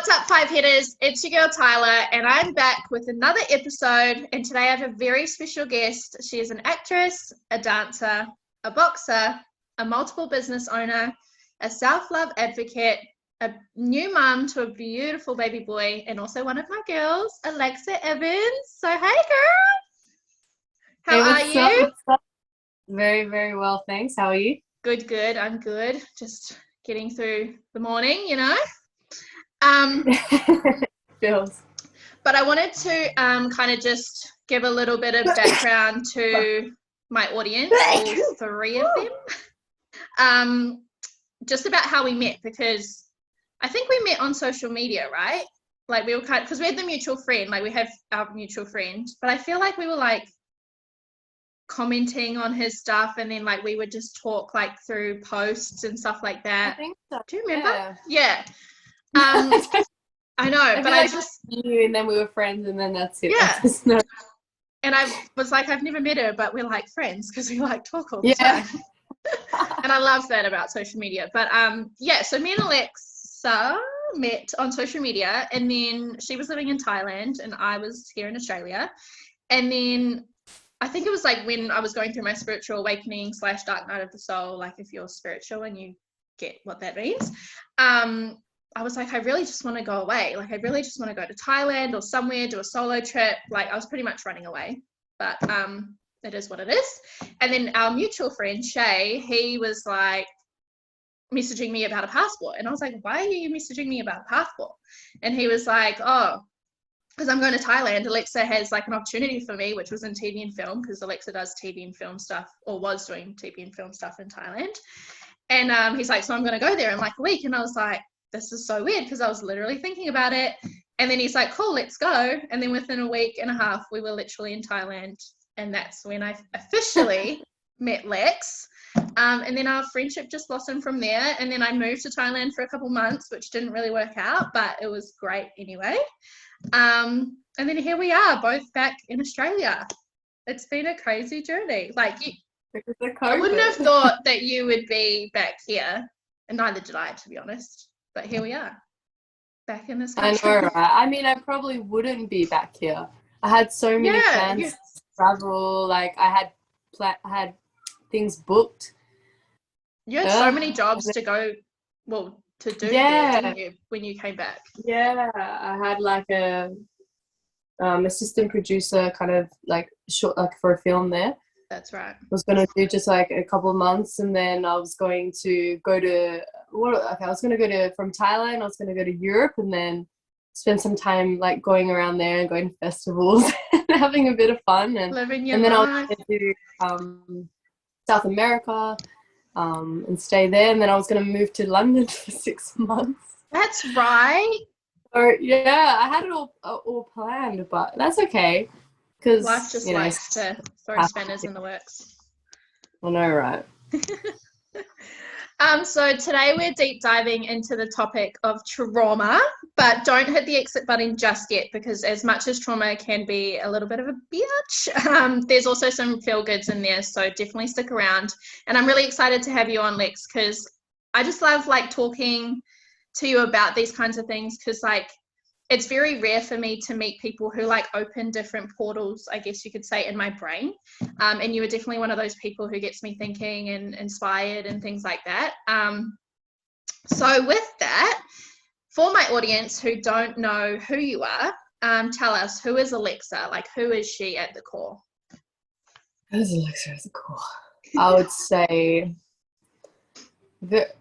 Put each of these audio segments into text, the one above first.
What's up, five hitters? It's your girl Tyler, and I'm back with another episode. And today I have a very special guest. She is an actress, a dancer, a boxer, a multiple business owner, a self-love advocate, a new mum to a beautiful baby boy, and also one of my girls, Alexa Evans. So, hey, girl. How are you? What's up? Very, very well, thanks. How are you? Good, good. I'm good. Just getting through the morning, you know. Feels. But I wanted to kind of just give a little bit of background to my audience, all three of them, just about how we met, because I think we met on social media, right? Like we were because we had the mutual friend, like we have our mutual friend, but I feel like we were like commenting on his stuff, and then like we would just talk like through posts and stuff like that. I think so. Do you remember? Yeah. I know, but I just knew, and then we were friends, and then that's it. Yeah. And I was like, I've never met her, but we're like friends because we like talk all the time. And I love that about social media. But yeah, so me and Alexa met on social media, and then she was living in Thailand and I was here in Australia. And then I think it was like when I was going through my spiritual awakening / dark night of the soul, like if you're spiritual and you get what that means, I was like, I really just want to go away. Like, I really just want to go to Thailand or somewhere, do a solo trip. Like, I was pretty much running away, but it is what it is. And then our mutual friend, Shay, he was like messaging me about a passport. And I was like, why are you messaging me about a passport? And he was like, oh, because I'm going to Thailand. Alexa has like an opportunity for me, which was in TV and film, because Alexa does TV and film stuff, or was doing TV and film stuff in Thailand. And he's like, so I'm going to go there in like a week. And I was like, this is so weird, because I was literally thinking about it. And then he's like, cool, let's go. And then within a week and a half, we were literally in Thailand. And that's when I officially met Lex. And then our friendship just blossomed from there. And then I moved to Thailand for a couple months, which didn't really work out, but it was great anyway. And then here we are, both back in Australia. It's been a crazy journey. Like, I wouldn't have thought that you would be back here, and neither did I, to be honest. But here we are, back in this country. I know, right? I mean, I probably wouldn't be back here. I had so many plans to travel. Like, I had things booked. You had so many jobs to go, to do there, didn't you, when you came back? Yeah, I had like a assistant producer kind of like short, like for a film there. That's right. I was going to do just like a couple of months, and then I was going to go to from Thailand, I was going to go to Europe, and then spend some time like going around there and going to festivals and having a bit of fun, and living your life. I was going to do South America and stay there, and then I was going to move to London for 6 months. That's right. So yeah, I had it all planned, but that's okay. Because life just likes to throw spanners in the works. I know, right? So today we're deep diving into the topic of trauma, but don't hit the exit button just yet, because as much as trauma can be a little bit of a bitch, there's also some feel goods in there. So definitely stick around. And I'm really excited to have you on, Lex, because I just love like talking to you about these kinds of things, because like it's very rare for me to meet people who like open different portals, I guess you could say, in my brain. And you were definitely one of those people who gets me thinking and inspired and things like that. So with that, for my audience who don't know who you are, tell us, who is Alexa? Like, who is she at the core? Who is Alexa at the core? I would say that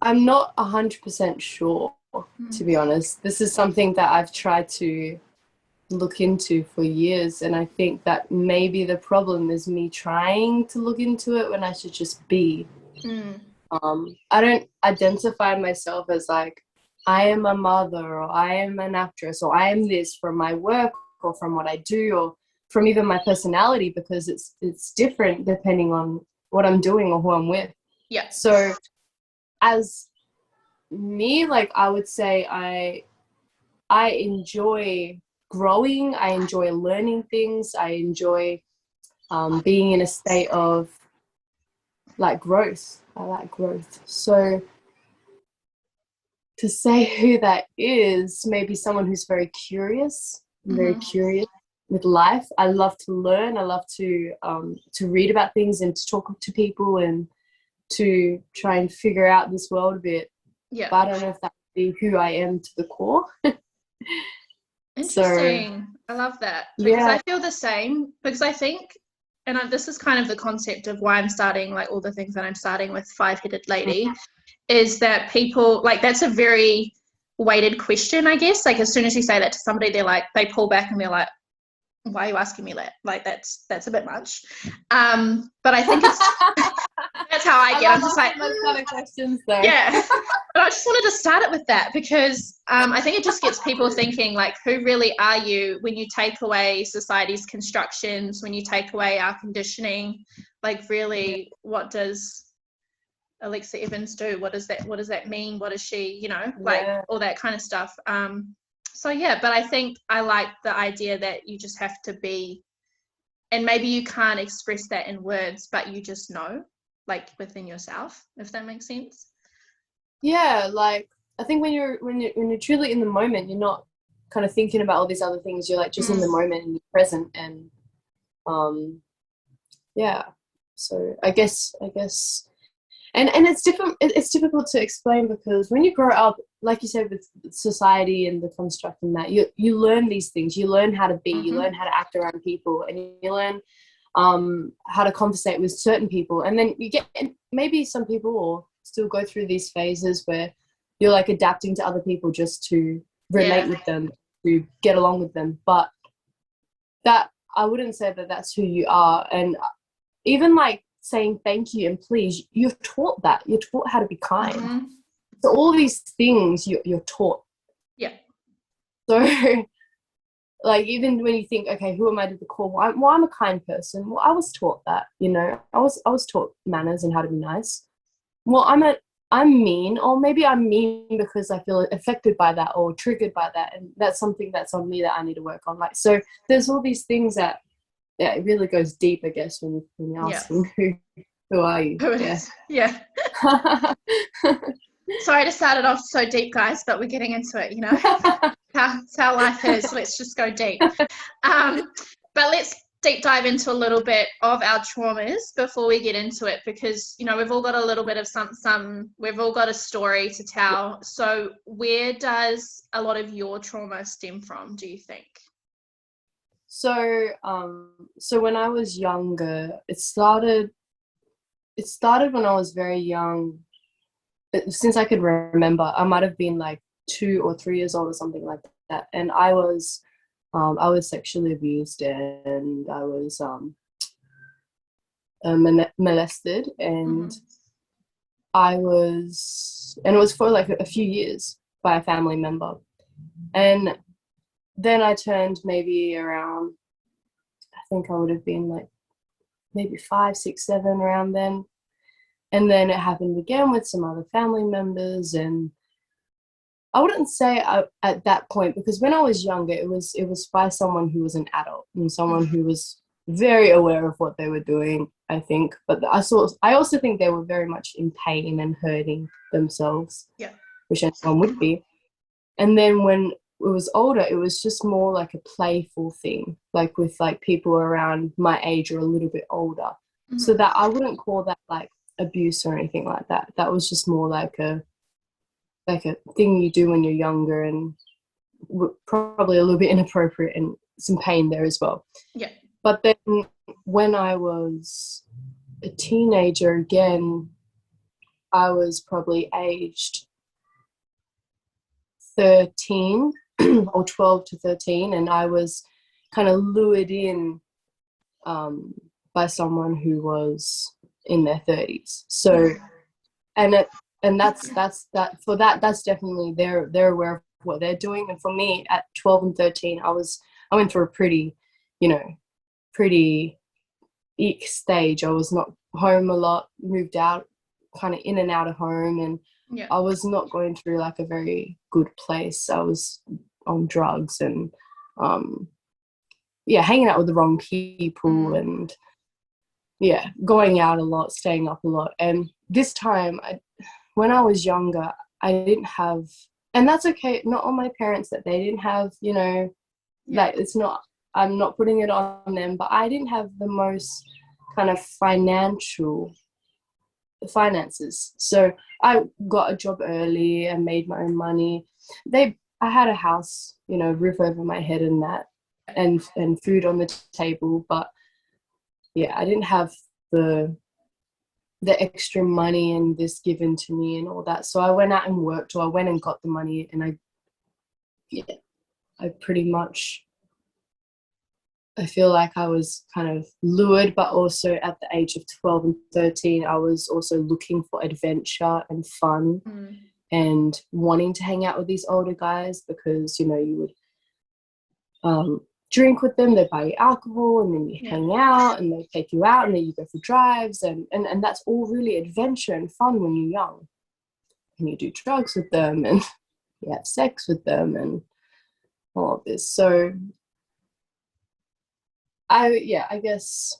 I'm not 100% sure. To be honest, this is something that I've tried to look into for years, and I think that maybe the problem is me trying to look into it when I should just be. I don't identify myself as like I am a mother, or I am an actress, or I am this from my work, or from what I do, or from even my personality, because it's different depending on what I'm doing or who I'm with. Yeah. So as me, like, I would say I enjoy growing, I enjoy learning things, I enjoy being in a state of like growth. I like growth. So to say who that is, maybe someone who's very curious, very curious with life. I love to learn. I love to read about things and to talk to people and to try and figure out this world a bit. Yeah. But I don't know if that would be who I am to the core. Interesting. I love that, because I feel the same, because I think, and this is kind of the concept of why I'm starting, like, all the things that I'm starting with Five-Headed Lady, is that people, like, that's a very weighted question, I guess. Like, as soon as you say that to somebody, they're like, they pull back and they're like, why are you asking me that? Like, that's a bit much. But I think it's that's how I get. I'm just like, those kind of questions, though. Yeah. But I just wanted to start it with that, because I think it just gets people thinking, like, who really are you when you take away society's constructions, when you take away our conditioning? Like, really, what does Alexa Evans do? What does that mean? What is she, you know, like, all that kind of stuff. So yeah, but I think I like the idea that you just have to be, and maybe you can't express that in words, but you just know, like, within yourself, if that makes sense. Yeah, like, I think when you're truly in the moment, you're not kind of thinking about all these other things. You're like just in the moment and you're present, and yeah. So I guess and it's different. It's difficult to explain, because when you grow up, like you said, with society and the construct and that, you learn these things. You learn how to be. You learn how to act around people, and you learn how to conversate with certain people. And then you get, maybe some people will still go through these phases where you're like adapting to other people just to relate with them, to get along with them. But that, I wouldn't say that that's who you are. And even like saying thank you and please, you're taught that. You're taught how to be kind. So all these things you're taught. Yeah. So like, even when you think, okay, who am I to the core? Well, I'm a kind person. Well, I was taught that, you know. I was taught manners and how to be nice. Well, I'm mean, or maybe I'm mean because I feel affected by that or triggered by that, and that's something that's on me that I need to work on. Like, so there's all these things that, yeah, it really goes deep, I guess, when you're asking who are you? Who it is. Yeah. Sorry to start it off so deep, guys, but we're getting into it, you know. That's how life is. Let's just go deep. But let's deep dive into a little bit of our traumas before we get into it, because, you know, we've all got a little bit of some we've all got a story to tell. So where does a lot of your trauma stem from, do you think? So when I was younger, it started when I was very young. Since I could remember, I might have been like 2 or 3 years old or something like that, and I was sexually abused, and I was molested, and it was for like a few years by a family member. And then I turned maybe around, I think I would have been like maybe 5, 6, 7, around then. And then it happened again with some other family members. And I wouldn't say at that point, because when I was younger, it was by someone who was an adult and someone who was very aware of what they were doing, I think. But I also think they were very much in pain and hurting themselves, which anyone would be. And then when it was older, it was just more like a playful thing, like with like people around my age or a little bit older. So that I wouldn't call that like abuse or anything like that. That was just more like a thing you do when you're younger, and probably a little bit inappropriate and some pain there as well. Yeah. But then when I was a teenager again, I was probably aged 13 or 12 to 13, and I was kind of lured in by someone who was in their 30s. So, and that's definitely they're aware of what they're doing. And for me at 12 and 13, I went through a pretty eek stage. I was not home a lot, moved out, kind of in and out of home, and I was not going through like a very good place. I was on drugs and hanging out with the wrong people, and going out a lot, staying up a lot. And this time, when I was younger, I didn't have and that's okay. Not all my parents, that they didn't have, you know, like, it's not, I'm not putting it on them, but I didn't have the most kind of finances. So I got a job early and made my own money. I had a house, you know, roof over my head and that, and food on the table, but yeah, I didn't have the extra money and this given to me and all that. So I went out and worked, or I went and got the money, and I pretty much, I feel like I was kind of lured, but also at the age of 12 and 13, I was also looking for adventure and fun and wanting to hang out with these older guys, because, you know, you would drink with them, they buy you alcohol, and then you hang out, and they take you out, and then you go for drives, and that's all really adventure and fun when you're young. And you do drugs with them, and you have sex with them, and all of this. So I guess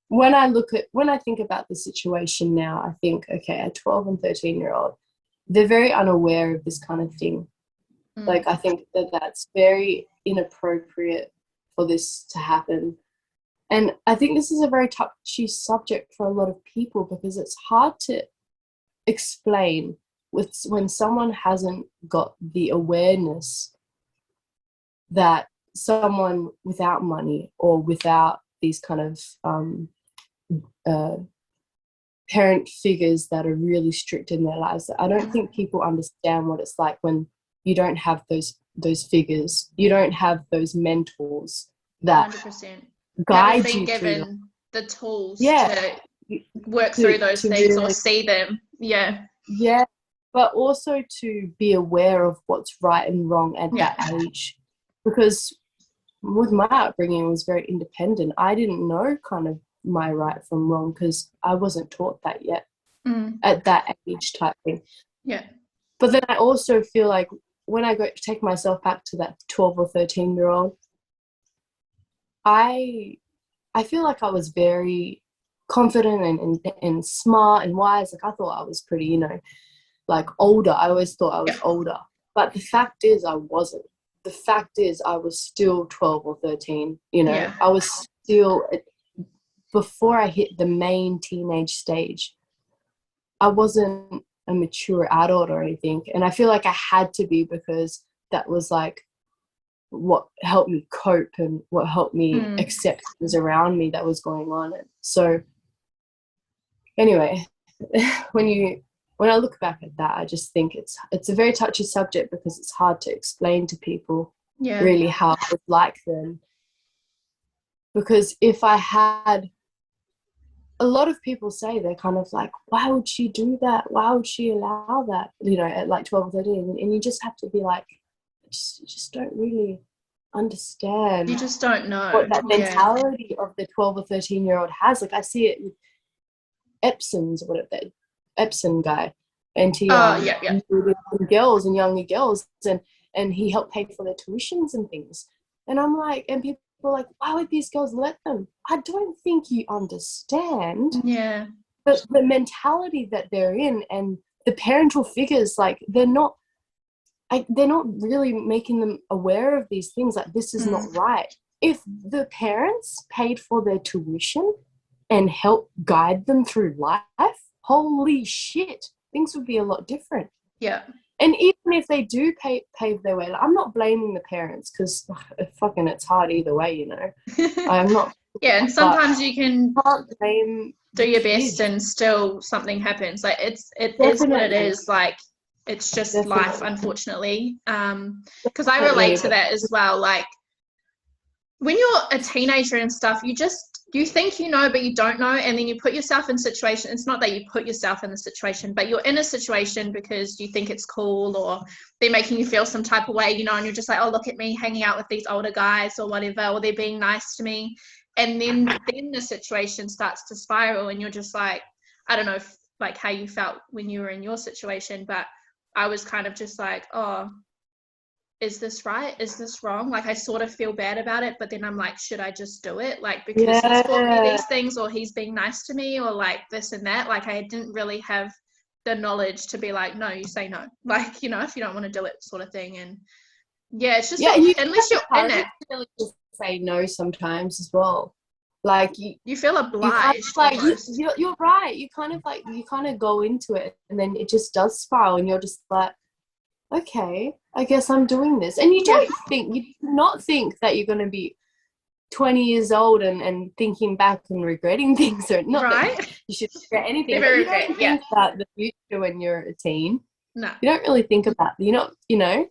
when I think about the situation now, I think, okay, a 12 and 13-year-old, they're very unaware of this kind of thing. Like, I think that's very inappropriate for this to happen. And I think this is a very touchy subject for a lot of people, because it's hard to explain when someone hasn't got the awareness that someone without money or without these kind of parent figures that are really strict in their lives. I don't think people understand what it's like when you don't have those figures. You don't have those mentors that 100%. guide you. you Given through the tools to work through those things really, or see them. Yeah, but also to be aware of what's right and wrong at that age. Because with my upbringing, it was very independent. I didn't know kind of my right from wrong, because I wasn't taught that yet at that age type thing. Yeah. But then I also feel like when I go to take myself back to that 12 or 13-year-old, I feel like I was very confident and smart and wise. Like, I thought I was pretty, you know, like, older. I always thought I was older. But the fact is I wasn't. The fact is I was still 12 or 13, you know. Yeah. I was still, before I hit the main teenage stage, I wasn't a mature adult or anything. And I feel like I had to be, because that was like what helped me cope and what helped me accept what was around me that was going on. And so anyway, when I look back at that, I just think it's a very touchy subject, because it's hard to explain to people really how it's like then. Because if I had, a lot of people say, they're kind of like, why would she do that? Why would she allow that? You know, at like 12 or 13, and you just have to be like, just don't really understand. You just don't know what that mentality of the 12 or 13-year-old has. Like, I see it with Epson guy, and he with girls and younger girls, and he helped pay for their tuitions and things. And I'm like, and people are like, why would these girls let them? I don't think you understand the mentality that they're in, and the parental figures, like, they're not really making them aware of these things. Like, this is not right. If the parents paid for their tuition and helped guide them through life, holy shit, things would be a lot different. Yeah. And even if they do pave their way, like, I'm not blaming the parents, because fucking it's hard either way, you know. I'm not. Yeah, and sometimes you can blame do your best and still something happens. Like, it is what it is. Like, it's just life, unfortunately. Because I relate to that as well. Like, when you're a teenager and stuff, you think you know, but you don't know, and then you put yourself in situations. It's not that you put yourself in the situation, but you're in a situation because you think it's cool, or they're making you feel some type of way, you know, and you're just like, oh, look at me hanging out with these older guys or whatever, or they're being nice to me. And then the situation starts to spiral, and you're just like, I don't know if, like, how you felt when you were in your situation, but I was kind of just like, oh, is this right? Is this wrong? Like, I sort of feel bad about it, but then I'm like, should I just do it? Like, because he's taught me these things, or he's being nice to me, or like this and that. Like, I didn't really have the knowledge to be like, no, you say no, like, you know, if you don't want to do it, sort of thing. And yeah, it's just unless you're in it, really just say no sometimes as well. Like you feel obliged. You're right. You kind of go into it, and then it just does spiral, and you're just like, okay, I guess I'm doing this. And you do not think that you're going to be 20 years old and thinking back and regretting things, or not right? that you should regret anything. Never but you regret, don't think about the future when you're a teen. No, you don't really think about. You're not, you know.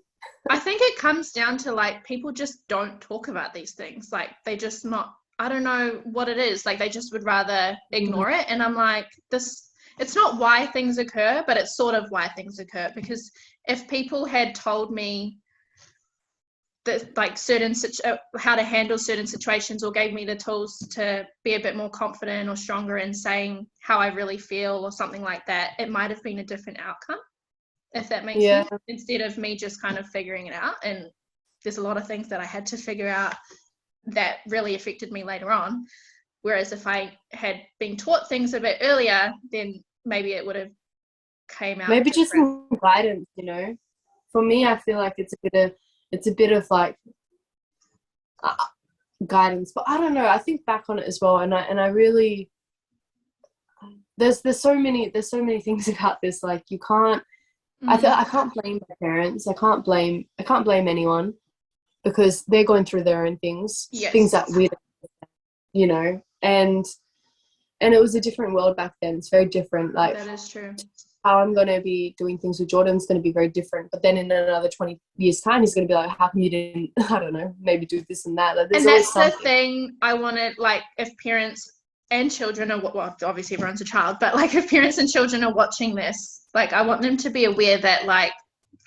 I think it comes down to like people just don't talk about these things. Like they just not. I don't know what it is. Like they just would rather ignore it. And I'm like, this. It's not why things occur, but it's sort of why things occur. Because if people had told me that like how to handle certain situations, or gave me the tools to be a bit more confident or stronger in saying how I really feel or something like that, it might have been a different outcome, if that makes sense, instead of me just kind of figuring it out. And there's a lot of things that I had to figure out that really affected me later on, whereas if I had been taught things a bit earlier, then maybe it would have came out maybe different. just some guidance, you know. For me, I feel like it's a bit of like guidance, but I don't know, I think back on it as well, and I really, there's so many things about this. Like you can't, I feel I can't blame my parents. I can't blame anyone, because they're going through their own things, things that we don't, you know, and it was a different world back then. It's very different. Like that is true. How I'm going to be doing things with Jordan's going to be very different. But then in another 20 years time, he's going to be like, how come you didn't, I don't know, maybe do this and that. Like, and that's the thing I wanted, like if parents and children are, well, obviously everyone's a child, but like if parents and children are watching this, like I want them to be aware that like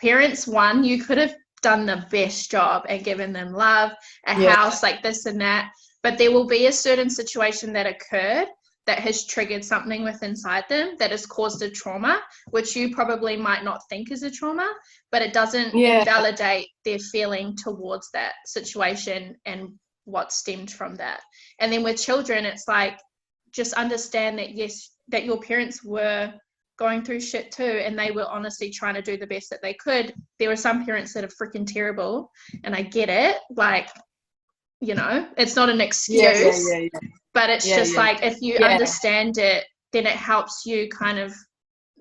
parents, one, you could have done the best job and given them love, a house, like this and that, but there will be a certain situation that occurred that has triggered something within inside them that has caused a trauma, which you probably might not think is a trauma, but it doesn't invalidate their feeling towards that situation and what stemmed from that. And then with children, it's like, just understand that, yes, that your parents were going through shit too, and they were honestly trying to do the best that they could. There are some parents that are freaking terrible, and I get it. Like, you know, it's not an excuse, but it's just like, if you understand it, then it helps you kind of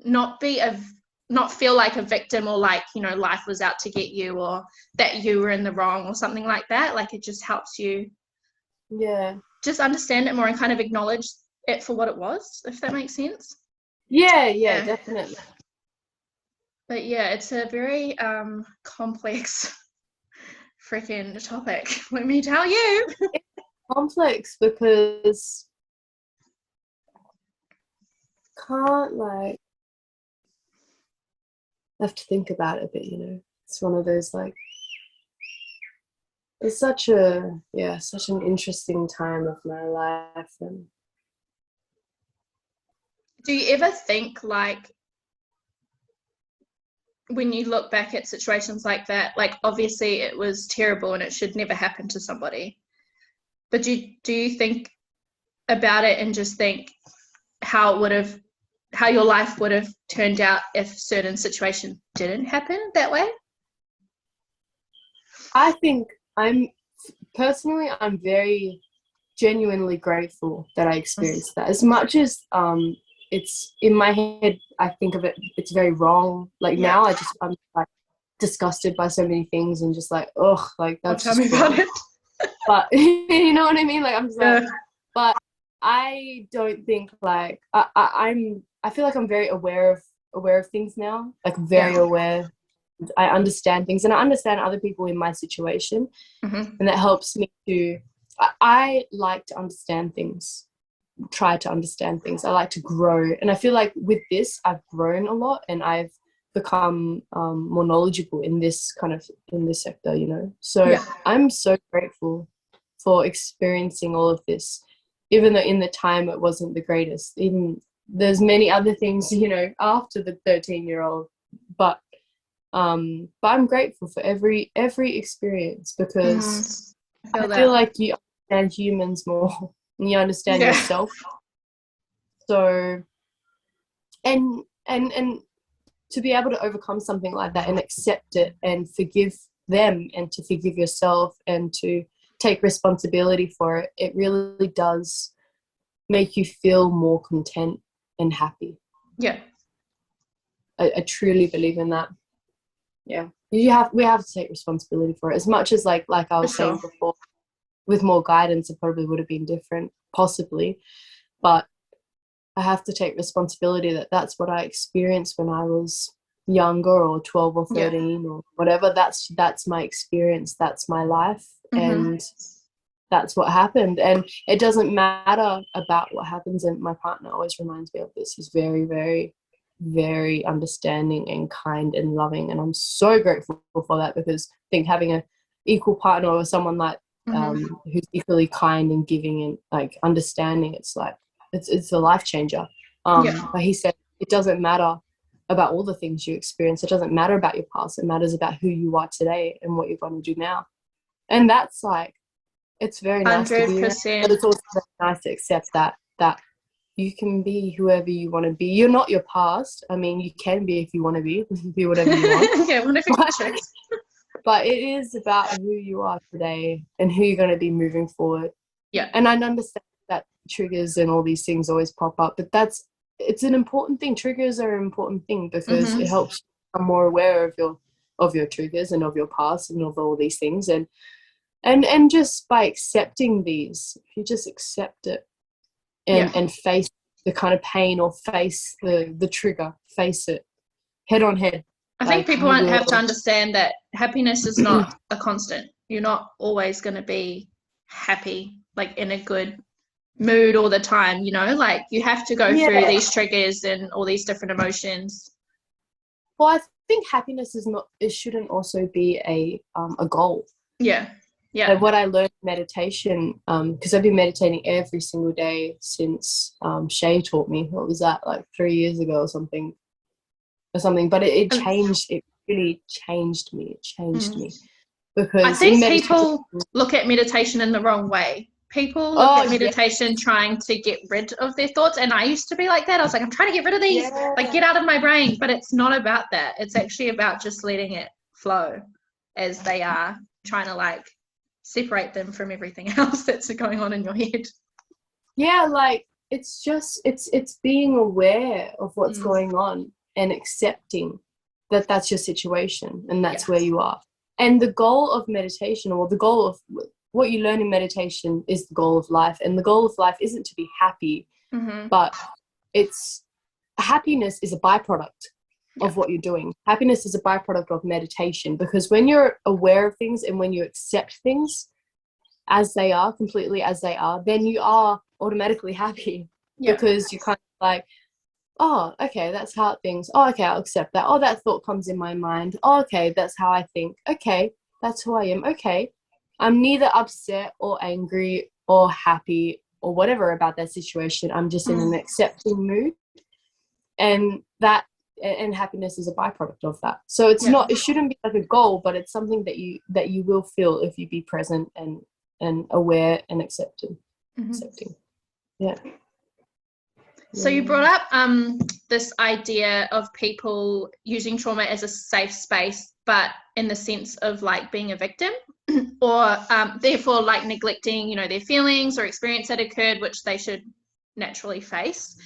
not feel like a victim, or like, you know, life was out to get you, or that you were in the wrong or something like that. Like it just helps you just understand it more and kind of acknowledge it for what it was, if that makes sense. Yeah, definitely. But yeah, it's a very complex freaking topic, let me tell you. It's complex because can't, like, I have to think about it a bit, you know. It's one of those, like, it's such an interesting time of my life. And do you ever think, like, when you look back at situations like that, like obviously it was terrible and it should never happen to somebody, but do you think about it and just think how your life would have turned out if certain situations didn't happen that way? I think I'm very genuinely grateful that I experienced that. As much as it's in my head, I think of it, it's very wrong. Like now I'm like disgusted by so many things and just like, oh, like that's tell me about it. But you know what I mean? Like I'm just like, but I don't think, like I feel like I'm very aware of things now, like very aware. I understand things, and I understand other people in my situation, and that helps me to. I like to understand things, try to understand things. I like to grow, and I feel like with this, I've grown a lot, and I've become more knowledgeable in this sector, you know. So I'm so grateful for experiencing all of this, even though in the time it wasn't the greatest. Even there's many other things, you know, after the 13-year-old, but I'm grateful for every experience, because I feel like you understand humans more and you understand yourself. So, and and to be able to overcome something like that and accept it and forgive them and to forgive yourself and to take responsibility for it, it really does make you feel more content and happy. Yeah. I truly believe in that. Yeah. We have to take responsibility for it. As much as like I was saying before, with more guidance it probably would have been different, possibly. But I have to take responsibility that that's what I experienced when I was younger, or 12 or 13 or whatever. That's my experience, that's my life, and that's what happened. And it doesn't matter about what happens. And my partner always reminds me of this. He's very, very, very understanding and kind and loving, and I'm so grateful for that, because I think having an equal partner or someone like who's equally kind and giving and like understanding, it's like it's a life changer. But he said it doesn't matter about all the things you experience. It doesn't matter about your past. It matters about who you are today and what you're going to do now. And that's like, it's very nice 100%. To be there, but it's also very nice to accept that you can be whoever you want to be. You're not your past. I mean, you can be if you want to be whatever you want. Yeah, whatever you choose. But it is about who you are today and who you're going to be moving forward. Yeah. And I understand that triggers and all these things always pop up, but it's an important thing. Triggers are an important thing because it helps you become more aware of your triggers and of your past and of all these things. And just by accepting these, if you just accept it and face the kind of pain, or face the trigger, face it head on head. I think people won't have to understand that happiness is not a constant. You're not always going to be happy, like in a good mood all the time, you know, like you have to go through these triggers and all these different emotions. Well, I think happiness it shouldn't also be a goal. Yeah. And what I learned in meditation, because I've been meditating every single day since Shay taught me. What was that, like 3 years ago or something? But it changed. It really changed me. It changed me, because I think people look at meditation in the wrong way. People look at meditation trying to get rid of their thoughts, and I used to be like that. I was like, I'm trying to get rid of these, like get out of my brain. But it's not about that. It's actually about just letting it flow as they are, trying to like separate them from everything else that's going on in your head. Yeah, like it's just it's being aware of what's going on and accepting that that's your situation and that's where you are. And the goal of meditation, or the goal of what you learn in meditation, is the goal of life. And the goal of life isn't to be happy, but happiness is a byproduct of what you're doing. Happiness is a byproduct of meditation, because when you're aware of things and when you accept things as they are, completely as they are, then you are automatically happy, because you kind of like, oh, okay, that's how things, oh, okay, I'll accept that. Oh, that thought comes in my mind. Oh, okay, that's how I think. Okay, that's who I am. Okay, I'm neither upset or angry or happy or whatever about that situation. I'm just in an accepting mood. And happiness is a byproduct of that. So it's not, it shouldn't be like a goal, but it's something that you will feel if you be present and aware and accepting. Yeah. So you brought up this idea of people using trauma as a safe space, but in the sense of like being a victim, or therefore like neglecting, you know, their feelings or experience that occurred, which they should naturally face.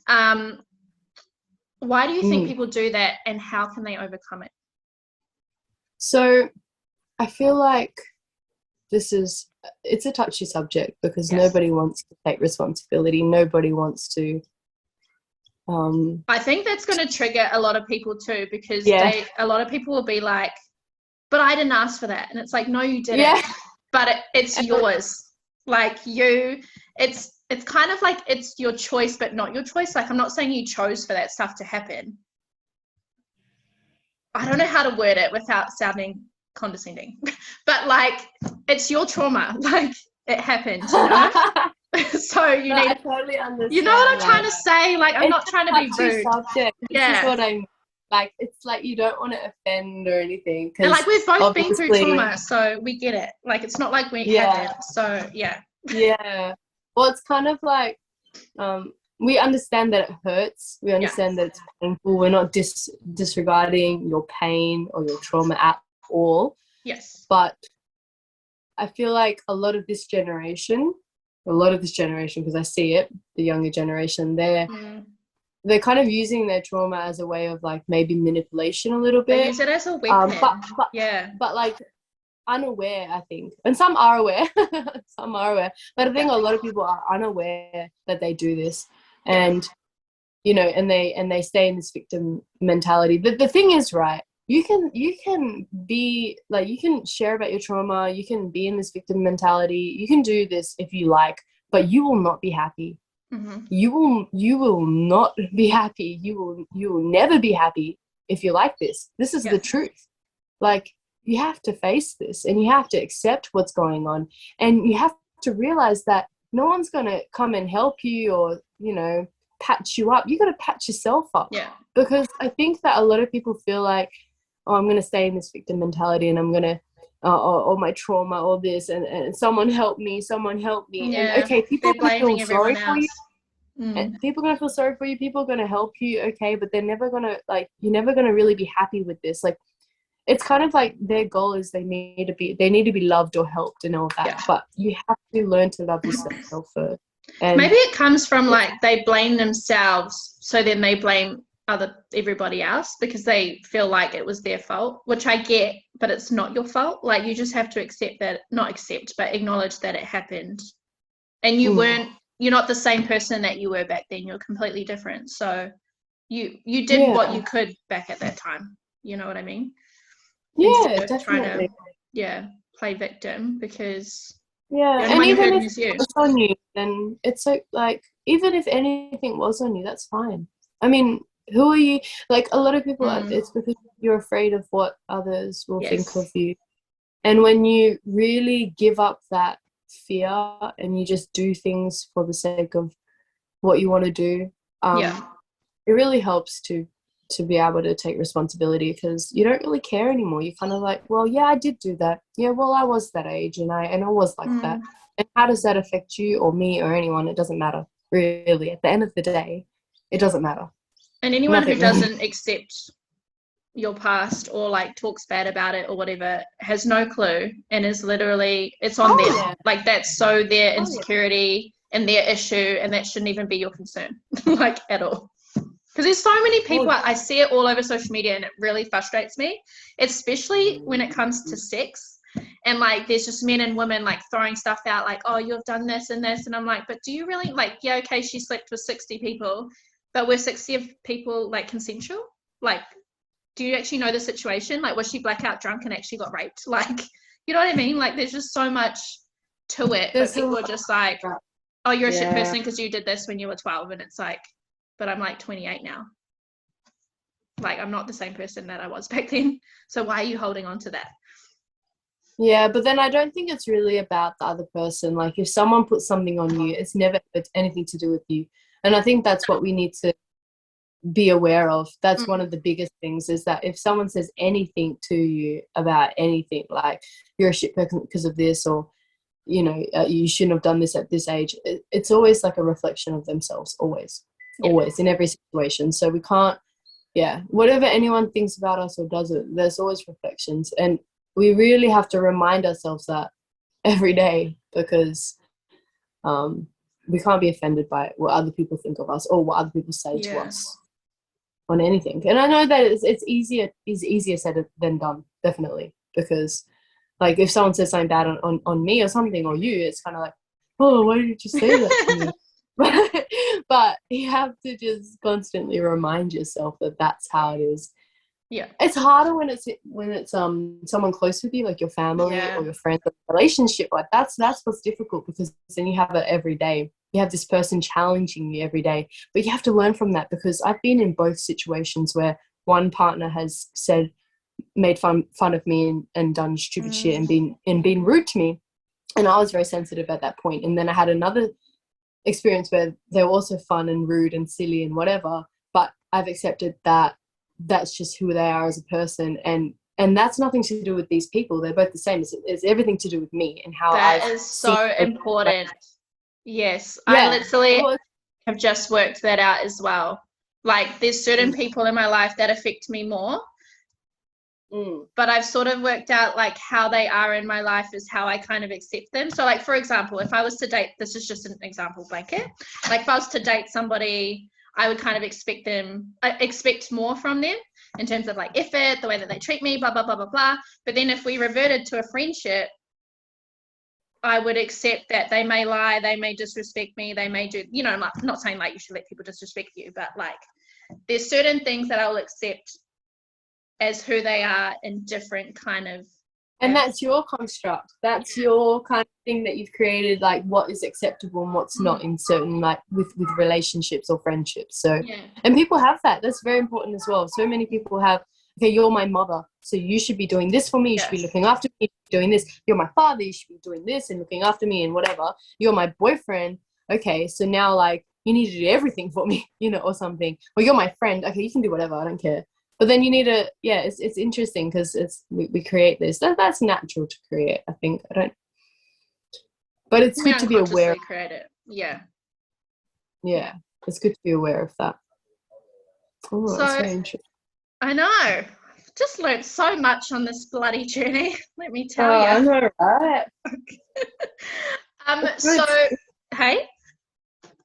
Why do you think people do that, and how can they overcome it? So I feel like it's a touchy subject, because nobody wants to take responsibility. Nobody wants to. I think that's going to trigger a lot of people too, because a lot of people will be like, but I didn't ask for that. And it's like, no, you didn't. But it's yours. Like it's kind of like it's your choice, but not your choice. Like, I'm not saying you chose for that stuff to happen. I don't know how to word it without sounding condescending, but like, it's your trauma. Like, it happened, you know? So you need, I totally understand. You know what I'm trying to say? Like, I'm not trying to be rude. Subject. This is what I'm like. It's like you don't want to offend or anything. And like, we've both been through trauma, so we get it. Like, it's not like we haven't. So yeah. Yeah. Well, it's kind of like we understand that it hurts. We understand that it's painful. We're not disregarding your pain or your trauma at all. Yes. But I feel like a lot of this generation, because I see it, the younger generation, they're kind of using their trauma as a way of like maybe manipulation a little bit. They use it as a weapon. But like unaware, I think, and some are aware. Some are aware, but I think a lot of people are unaware that they do this, and you know, and they stay in this victim mentality. But the thing is, right, you can be like, you can share about your trauma, you can be in this victim mentality, you can do this if you like, but you will not be happy. You will not be happy. You will never be happy if you like this. This is the truth. Like, you have to face this, and you have to accept what's going on, and you have to realize that no one's going to come and help you or, you know, patch you up. You got to patch yourself up. Because I think that a lot of people feel like, oh, I'm going to stay in this victim mentality, and I'm going to or my trauma, or this, and someone help me. And okay, people are going to feel sorry for you. And people are going to feel sorry for you. People are going to help you, okay, but they're never going to, like, you're never going to really be happy with this. Like, it's kind of like their goal is they need to be loved or helped and all that. But you have to learn to love yourself first. And maybe it comes from like they blame themselves, so then they blame everybody else because they feel like it was their fault, which I get, but it's not your fault. Like, you just have to but acknowledge that it happened, and you're not the same person that you were back then. You're completely different. So you did what you could back at that time. You know what I mean? Yeah, definitely. Play victim, because and even if it's on you, then it's so, like, even if anything was on you, that's fine. I mean, who are you? Like, a lot of people, it's because you're afraid of what others will think of you. And when you really give up that fear and you just do things for the sake of what you want to do, it really helps to be able to take responsibility, because you don't really care anymore. You're kind of like, well, yeah, I did do that. Yeah, well, I was that age, and I was like that. And how does that affect you or me or anyone? It doesn't matter, really. At the end of the day, it doesn't matter. And anyone who doesn't accept your past or like talks bad about it or whatever has no clue, and is literally, it's on them. Like, that's so their insecurity and their issue, and that shouldn't even be your concern, like, at all. Because there's so many people, I see it all over social media, and it really frustrates me, especially when it comes to sex. And like, there's just men and women like throwing stuff out like, oh, you've done this and this, and I'm like, but do you really, like, yeah, okay, she slept with 60 people, but were 60 people like consensual? Like, do you actually know the situation? Like, was she blackout drunk and actually got raped? Like, you know what I mean? Like, there's just so much to it, but people are just like, oh, you're a shit person because you did this when you were 12, and it's like, but I'm like 28 now. Like, I'm not the same person that I was back then. So why are you holding on to that? Yeah, but then I don't think it's really about the other person. Like, if someone puts something on you, it's never anything to do with you. And I think that's what we need to be aware of. That's one of the biggest things, is that if someone says anything to you about anything, like, you're a shit person because of this, or, you know, you shouldn't have done this at this age, it's always like a reflection of themselves, always, in every situation. So we can't, whatever anyone thinks about us or does it, there's always reflections, and we really have to remind ourselves that every day, because we can't be offended by what other people think of us or what other people say to us on anything. And I know that it's easier said than done, definitely, because like, if someone says something bad on me or something, or you, it's kind of like, oh, why did you say that to me? But you have to just constantly remind yourself that that's how it is. It's harder when it's someone close with you, like your family or your friends, or relationship. Like, that's what's difficult, because then you have it every day. You have this person challenging you every day, but you have to learn from that, because I've been in both situations where one partner has made fun of me and done stupid shit and been rude to me, and I was very sensitive at that point. And then I had another experience where they were also fun and rude and silly and whatever, but I've accepted that that's just who they are as a person, and that's nothing to do with these people. They're both the same. It's everything to do with me and how that is so important. Yes, I literally, have just worked that out as well. Like there's certain people in my life that affect me more, but I've sort of worked out like how they are in my life is how I kind of accept them. So like, for example, if I was to date, this is just an example blanket, like if I was to date somebody, I would kind of expect more from them in terms of like effort, the way that they treat me, blah, blah, blah, blah, blah. But then if we reverted to a friendship, I would accept that they may lie, they may disrespect me, they may do, you know, like, not saying like you should let people disrespect you, but like there's certain things that I'll accept as who they are in different kind of. And that's your construct. That's your kind of thing that you've created, like what is acceptable and what's not in certain, like with relationships or friendships. So, and people have that. That's very important as well. So many people have, okay, you're my mother, so you should be doing this for me. You should be looking after me, doing this. You're my father, you should be doing this and looking after me and whatever. You're my boyfriend. Okay, so now like you need to do everything for me, you know, or something. Or you're my friend. Okay, you can do whatever. I don't care. But then you need to, it's interesting because we create this. That's natural to create, I think. But it's good to be aware. Create it. Yeah. Yeah, it's good to be aware of that. Oh, so, that's very interesting. I know. I've just learned so much on this bloody journey. Let me tell you. I know, right? So, hey?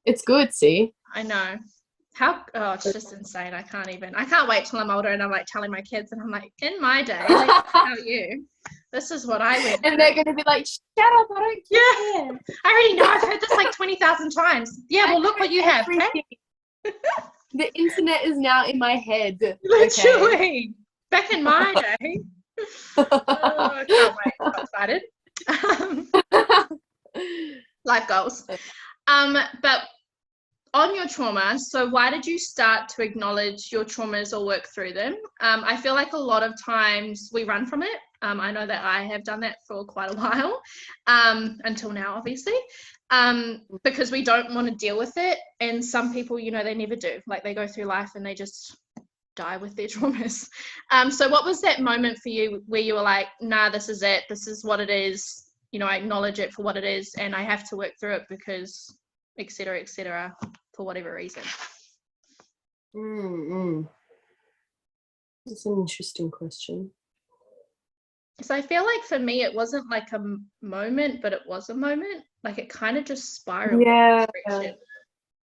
It's good, see? I know. It's just insane. I can't wait till I'm older and I'm like telling my kids and I'm like, in my day, like, how you? This is what I went through. And they're going to be like, shut up, I don't care. Yeah, I already know. I've heard this like 20,000 times. Yeah, well, look what you have. Okay? The internet is now in my head. Literally. Okay. Back in my day. I can't wait. I'm excited. Life goals. But on your trauma, so why did you start to acknowledge your traumas or work through them? I feel like a lot of times we run from it. I know that I have done that for quite a while, until now, obviously, because we don't want to deal with it. And some people, you know, they never do. Like they go through life and they just die with their traumas. So what was that moment for you where you were like, nah, this is it. This is what it is. You know, I acknowledge it for what it is and I have to work through it because et cetera, for whatever reason. That's an interesting question. So I feel like for me, it wasn't like a moment, but it was a moment. Like it kind of just spiraled. Yeah.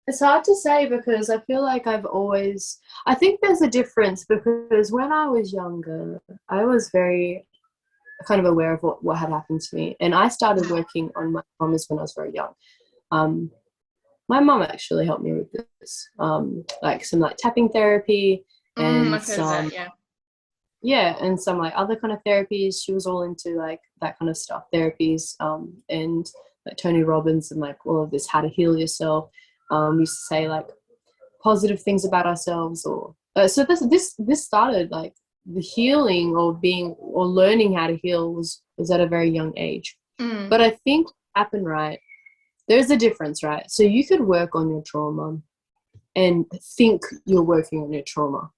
It's hard to say because I feel like I think there's a difference because when I was younger, I was very kind of aware of what had happened to me. And I started working on my traumas when I was very young. My mom actually helped me with this, like some like tapping therapy and and some like other kind of therapies. She was all into like that kind of stuff, therapies, and like Tony Robbins and like all of this, how to heal yourself. We used to say like positive things about ourselves, or so this started like the healing or learning how to heal was at a very young age. But I think what happened, right? There's a difference, right? So you could work on your trauma and think you're working on your trauma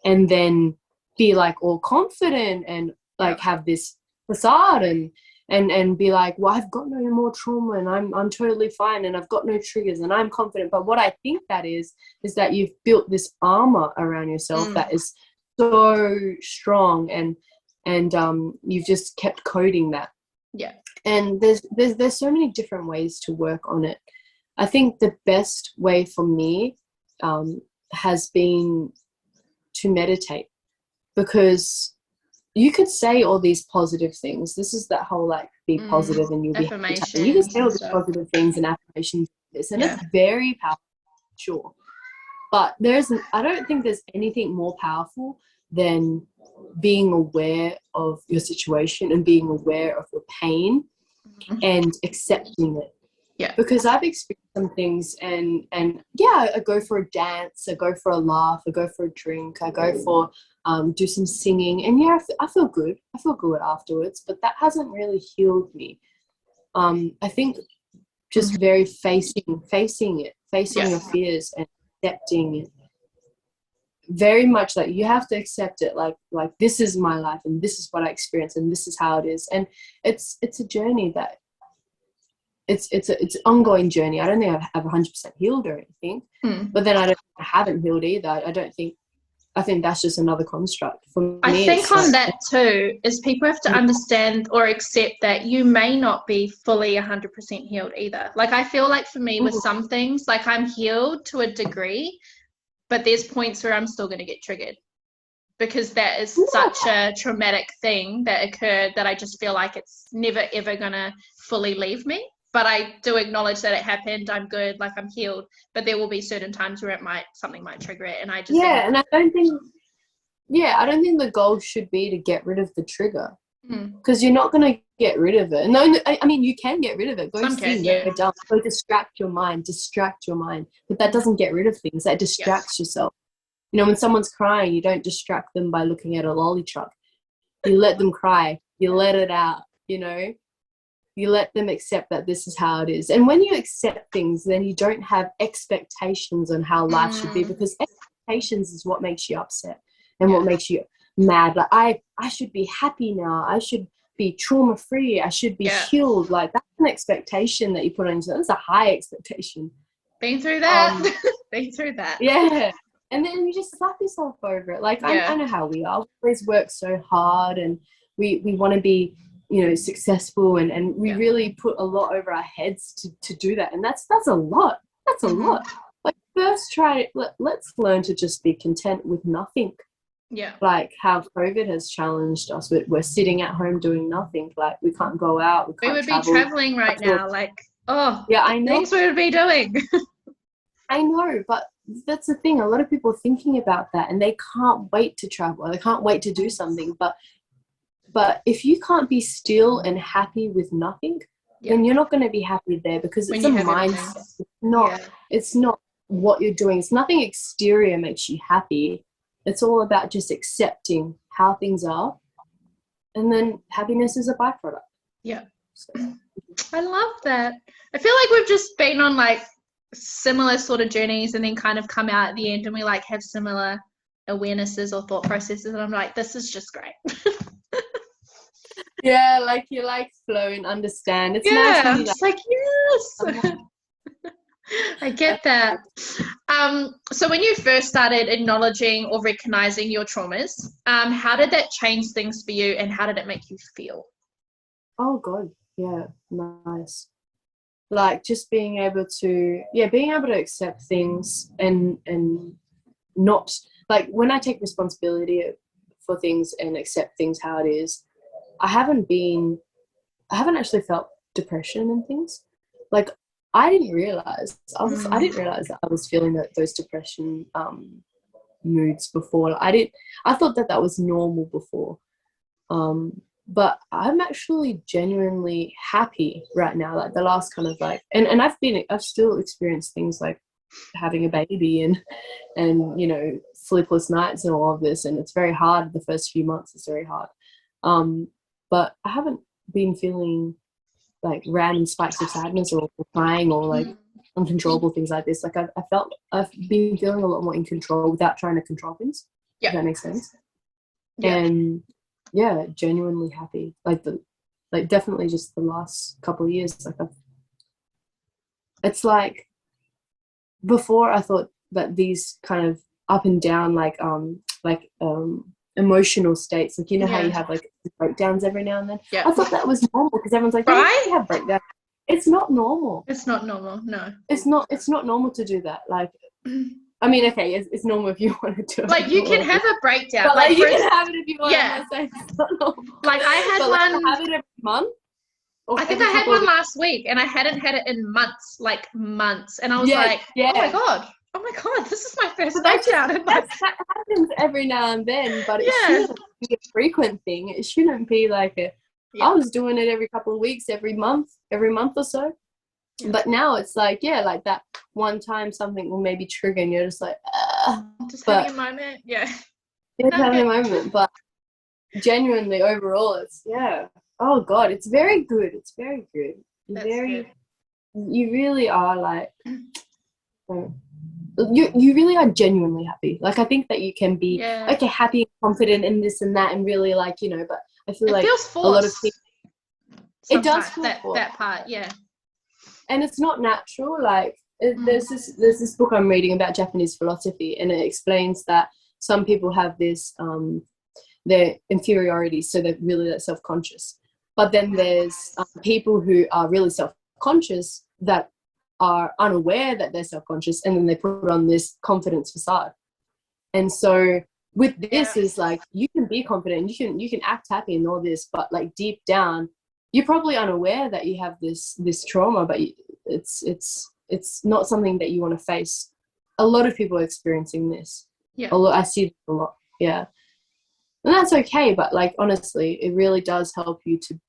and then be like all confident and like have this facade and be like, well, I've got no more trauma and I'm totally fine and I've got no triggers and I'm confident. But what I think that is that you've built this armor around yourself that is so strong and you've just kept coding that. Yeah. And there's so many different ways to work on it. I think the best way for me has been to meditate, because you could say all these positive things. This is that whole like be positive and you'll be happy. You can say all these positive things and affirmations, and it's very powerful, sure. But I don't think there's anything more powerful than being aware of your situation and being aware of your pain and accepting it. Yeah. Because I've experienced some things and I go for a dance, I go for a laugh, I go for a drink, I go for do some singing, and I feel good. I feel good afterwards, but that hasn't really healed me. I think just very facing it, facing your fears and accepting it. Very much like you have to accept it, like this is my life and this is what I experience and this is how it is. And it's a journey that it's an ongoing journey. I don't think I've 100% healed or anything, but then I haven't healed either. I think that's just another construct for me. I think on that too is people have to understand or accept that you may not be fully 100% healed either. Like I feel like for me with some things, like I'm healed to a degree, but there's points where I'm still going to get triggered because that is such a traumatic thing that occurred that I just feel like it's never ever going to fully leave me. But I do acknowledge that it happened. I'm good, like I'm healed. But there will be certain times where something might trigger it, and I just and I don't think the goal should be to get rid of the trigger because you're not going to get rid of it. No, I mean you can get rid of it. Go distract your mind, but that doesn't get rid of things. That distracts yourself. You know, when someone's crying, you don't distract them by looking at a lolly truck. You let them cry. You let it out. You know. You let them accept that this is how it is. And when you accept things, then you don't have expectations on how life should be, because expectations is what makes you upset and what makes you mad. Like, I should be happy now. I should be trauma-free. I should be healed. Like, that's an expectation that you put on yourself. That's a high expectation. Been through that. Been through that. Yeah. And then you just slap yourself over it. Like, I know how we are. We always work so hard and we want to be, you know, successful and we really put a lot over our heads to do that, and that's a lot. That's a lot. Like, first let's learn to just be content with nothing. Like how COVID has challenged us. We're sitting at home doing nothing. Like, we can't go out, we would be traveling right now, like I know things we would be doing. I know, but that's the thing, a lot of people are thinking about that and they can't wait to travel, they can't wait to do something. But if you can't be still and happy with nothing, then you're not going to be happy there, because it's a mindset. It's not what you're doing. It's nothing exterior makes you happy. It's all about just accepting how things are. And then happiness is a byproduct. Yeah. So. I love that. I feel like we've just been on like similar sort of journeys and then kind of come out at the end and we like have similar awarenesses or thought processes. And I'm like, this is just great. Yeah, like you like flow and understand. It's nice. I'm just like yes. I get that. So when you first started acknowledging or recognizing your traumas, how did that change things for you and how did it make you feel? Oh God, yeah, nice. Like just being able to accept things and not, like when I take responsibility for things and accept things how it is, I haven't actually felt depression and things. Like I didn't realize that I was feeling those depression moods before. I thought that was normal before. But I'm actually genuinely happy right now. Like the last kind of like, and I've still experienced things like having a baby and you know, sleepless nights and all of this, and it's very hard. The first few months it's very hard. But I haven't been feeling like random spikes of sadness or crying or like uncontrollable things like this. Like I've been feeling a lot more in control without trying to control things. Yeah. If that makes sense. Yeah. And yeah, genuinely happy. Like definitely just the last couple of years. Like it's like before I thought that these kind of up and down emotional states, like you know how you have like breakdowns every now and then. I thought that was normal because everyone's like, right? You have breakdowns. It's not normal. It's not normal. No. It's not normal to do that. Like, I mean, okay, it's normal if you want to do it. Like you can have a breakdown. But like you can have it if you want. Yeah. It's not normal. Like I had but one. Like, have it every month. I think I had one last week, and I hadn't had it in months, and I was like, oh my god, this is my first breakdown. That happens every now and then, but it shouldn't be a frequent thing. It shouldn't be like I was doing it every couple of weeks, every month or so. Yeah. But now it's like, like that one time something will maybe trigger and you're just like, just having a moment. Yeah. Just having a moment. But genuinely overall it's oh God, it's very good. It's very good. Good. You really are like you really are genuinely happy. Like I think that you can be happy and confident in this and that and really like, you know, but I feel like feels forced. A lot of people it does feel that part, yeah. and it's not natural. Like there's this book I'm reading about Japanese philosophy, and it explains that some people have this their inferiority, so they're really like, self-conscious. But then there's people who are really self-conscious that are unaware that they're self-conscious, and then they put on this confidence facade. And so with this is like, you can be confident, you can act happy and all this, but like deep down you're probably unaware that you have this trauma, but it's not something that you want to face. A lot of people are experiencing this. I see it a lot. And that's okay, but like honestly, it really does help you to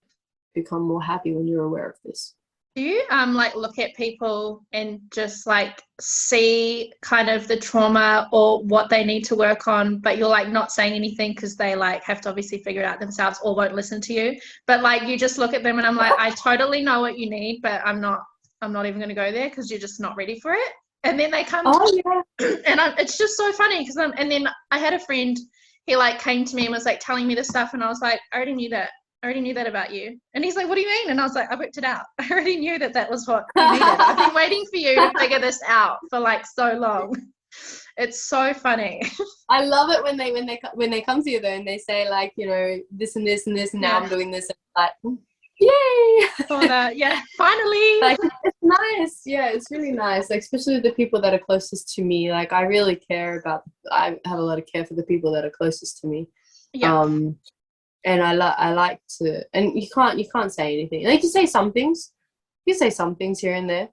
become more happy when you're aware of this. Do you like look at people and just like see kind of the trauma or what they need to work on, but you're like not saying anything because they like have to obviously figure it out themselves or won't listen to you, but like you just look at them and I'm like, I totally know what you need, but I'm not even going to go there because you're just not ready for it. And then they come and it's just so funny because and then I had a friend, he like came to me and was like telling me this stuff, and I was like, I already knew that about you. And he's like, what do you mean? And I was like, I worked it out. I already knew that was what you needed. I've been waiting for you to figure this out for like so long. It's so funny. I love it when they come to you though and they say like, you know, this and this and this, and now I'm doing this, and like, yay! Finally. Like, it's nice. Yeah, it's really nice. Like, especially the people that are closest to me. Like, I really care about. I have a lot of care for the people that are closest to me. And I like to, and you can't say anything. Like, you say some things. You say some things here and there.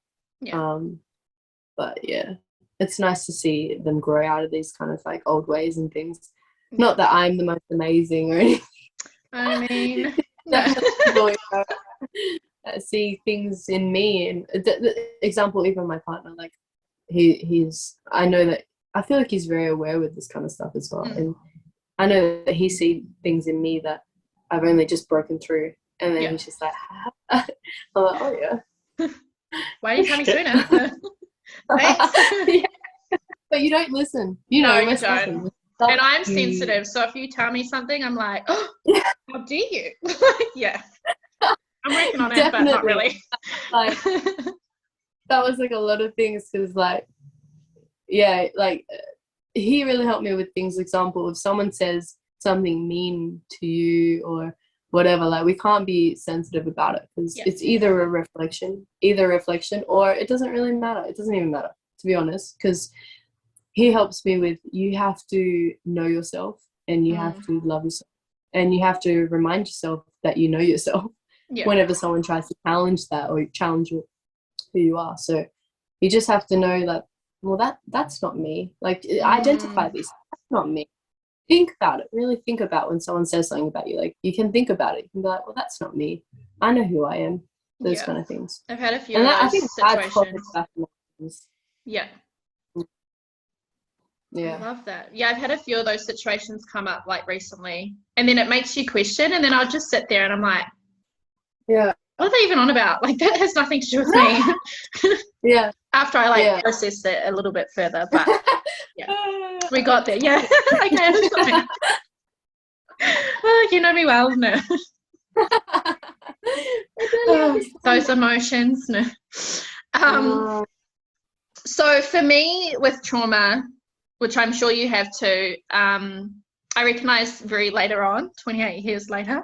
But yeah, it's nice to see them grow out of these kind of like old ways and things. Not that I'm the most amazing or anything. I mean, see things in me, and the example, even my partner, like he's I know that I feel like he's very aware with this kind of stuff as well, and I know that he sees things in me that I've only just broken through, and then he's just like, I'm like, oh yeah, why are you coming sooner? But you don't listen. You know, you don't. And I'm sensitive, so if you tell me something, I'm like, oh, how dare you? I'm working on it, but not really. Like, that was like a lot of things, because like, like he really helped me with things. Example, if someone says something mean to you or whatever, like, we can't be sensitive about it, because it's either a reflection, or it doesn't really matter. It doesn't even matter, to be honest, because he helps me with, you have to know yourself, and you have to love yourself, and you have to remind yourself that you know yourself whenever someone tries to challenge that or challenge who you are. So you just have to know that, well, that's not me. Like, identify this. That's not me. Think about it. Really think about when someone says something about you. Like, you can think about it. You can be like, well, that's not me. I know who I am. Those kind of things. I've had a few of those situations. I love that. I've had a few of those situations come up like recently, and then it makes you question, and then I'll just sit there and I'm like, what are they even on about? Like, that has nothing to do with me. After I processed it a little bit further, but we got there. Okay. Well, you know me well, no. Those emotions, no. So for me, with trauma, which I'm sure you have too, I recognized very later on, 28 years later,